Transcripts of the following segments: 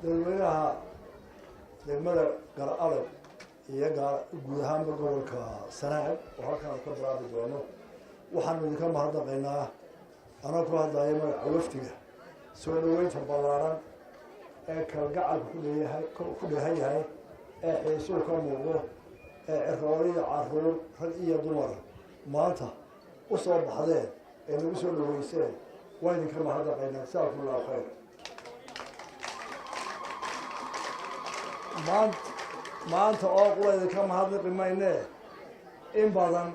dadweynaha degmada Galcad iyo guud ahaan gobolka Sanaag oo halkaan ka bilaabi doono waxaan idinka mahadnaqaynaa anoo ku hadlayo magaca wafdiga soo dhaweynta ballaaran ee kalgacalka ku dheehan yahay ee xiisuhu ka muuqdo ee cirrooliyo carruur rag iyo dumar maanta u soo baxdeen ee nagu soo dhaweyseen waa idinka mahadnaqaynaa jazaakumullahu khayr maanta oo qura idinka mahadnaqi maynee in badan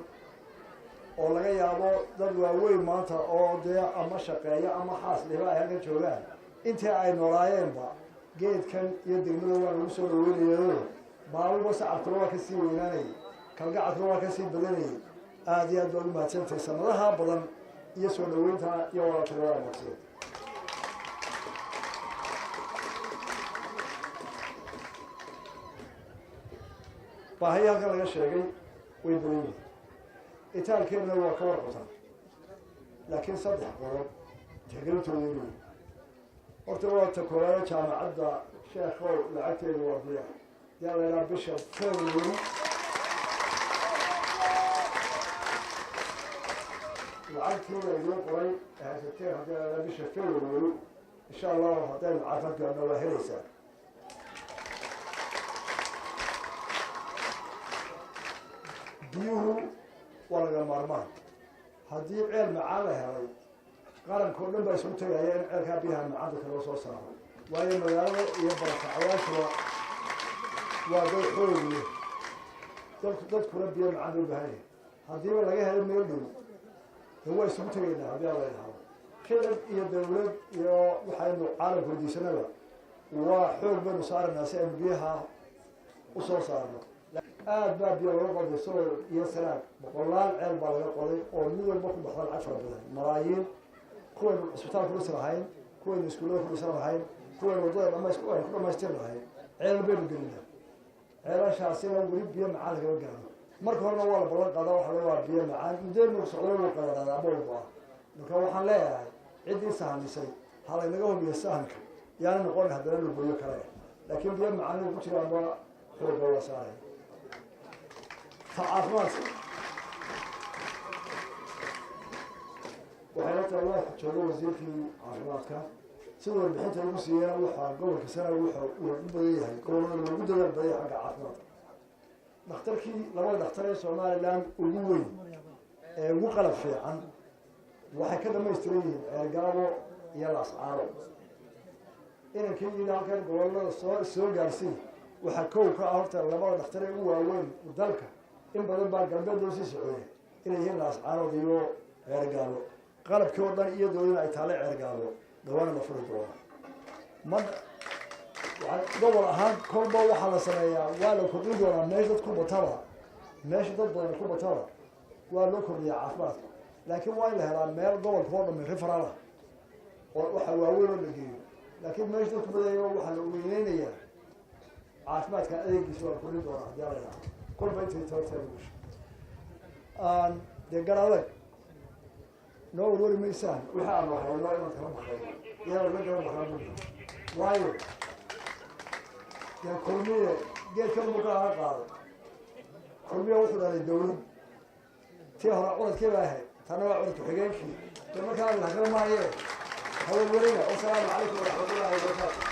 oo laga yaabo dad waaweyn maanta oo dee ama shaqeeya ama xaas dhiba ay halkan joogaan intii ay noolaayeenba geedkan iyo degmada waa lagu soo dhaweynayo baabuba sacabkuna waa kasii weynaanayay kalgacalkuna waa kasii badanayay aada iyo aad baa ugu mahadsantahay sanadaha badan iyo soo dhaweynta iyo walaaltinimada maqsad baahiyi halkan laga sheegay way badan yihiin itaalkeedna waa ka warqabtaa laakiin saddex qodob tixgelintooda inuu horta waa ta koowaada jaamacadda sheekhow lacagteedu waa biya yaa la yidhaha bisha February lacagteeda idiin qoray haysateen haddii la yidhaha bisha February insha allah haddaynu caafimaad gaarno waa helaysaa biyuhu waa laga maarmaan haddii ceel macaan la helay qaranka oo dhan baa isugu tegaya in ceelkaa biyaha macaanka loo soo saaro waayo magaalada iyo barakacayaashuba waa dad xoogiye dadkuna biyo macaan loo baahan yahay haddiiba laga helo meel dhow de waa isugu tegaynaa haddii ala yidhahdo shicib iyo dawlad iyo waxaynu caalamka weydiisanaba waa xoog baynu saaraynaa si aynu biyaha u soo saarno aad baa biyo laga qoday sool iyo Sanaag boqolaal ceel baa laga qoday oo mid walba ku baxdan lacag fara badan malaayiin kuwaynu cisbitaalka ku dhisan kuwaynu iskuullada ku dhisan lahayn kuwaynu waddada ku dhamaystir lahayn ceel baynu gelinaa ceelashaasina weli biyo macaan lagama gaaro marka horena waa la balan qaadaa waxa la waa biyo macaan muddeenu socdo wuu qadaraada aboolku ah marka waxaan leeyahay ciddii sahamisay ha laynaga hubiyo sahanka yaana noqon haddana la gooyo kale laakiin biyo macaan ku jiraanba xooga waa saaray caafimaad waxayna tahay waa joogo wasiirkii caafimaadka sida warbixinta lagu siiyana waxaa gobolka Sanaag wuxuu u badan yahay gobolada loogu dadaal badan yahay xagga caafimaadka dhakhtarkii labada dhakhtar ee Somaliland ugu weyn ee ugu qalab fiican waxay ka dhamaystiran yihiin ceergaabo iyo Laascaano inankii ila halkan gobolada soo gaarsiin waxaa kow ka ah horta labada dhakhtar ee ugu waaweyn dalka in badan baa galbeed loo sii socday inay yihiin Laascaano iyo ceergaabo qalabkii oo dhan iyo dawladda ay taale ceergaabo dhawaana la furi doona gobol ahaan kolba waxaa la sameeyaa waa la kordhin doonaa meesha dad badan ku bataba waa loo kordhiyaa caafimaadka laakiin waa in la helaa meel gobolka oo dhammi referal ah oo waxa waaweyn oo la geeyo laakiin meesha dadku badaya waxaa la weyneynayaa caafimaadka adeegiisa waa la kordhin doonaa haddii la yidhahdo kolba intay tabarteeda gasho dee gar adag noo warwari maysaan wixii aan waxayno inaan kala baxay iyadoo la kala baxaa waayo dee kulmiye geedkan buu ka aha qaaday kulmiye wuxuu dhalay dawlad tii hore cudadkii baa ahayd tana waa cudadku xigeenkii dee markaa la kala maayee hawalwelina wasalaamu calaykum waraxmatullahi wabarakaatu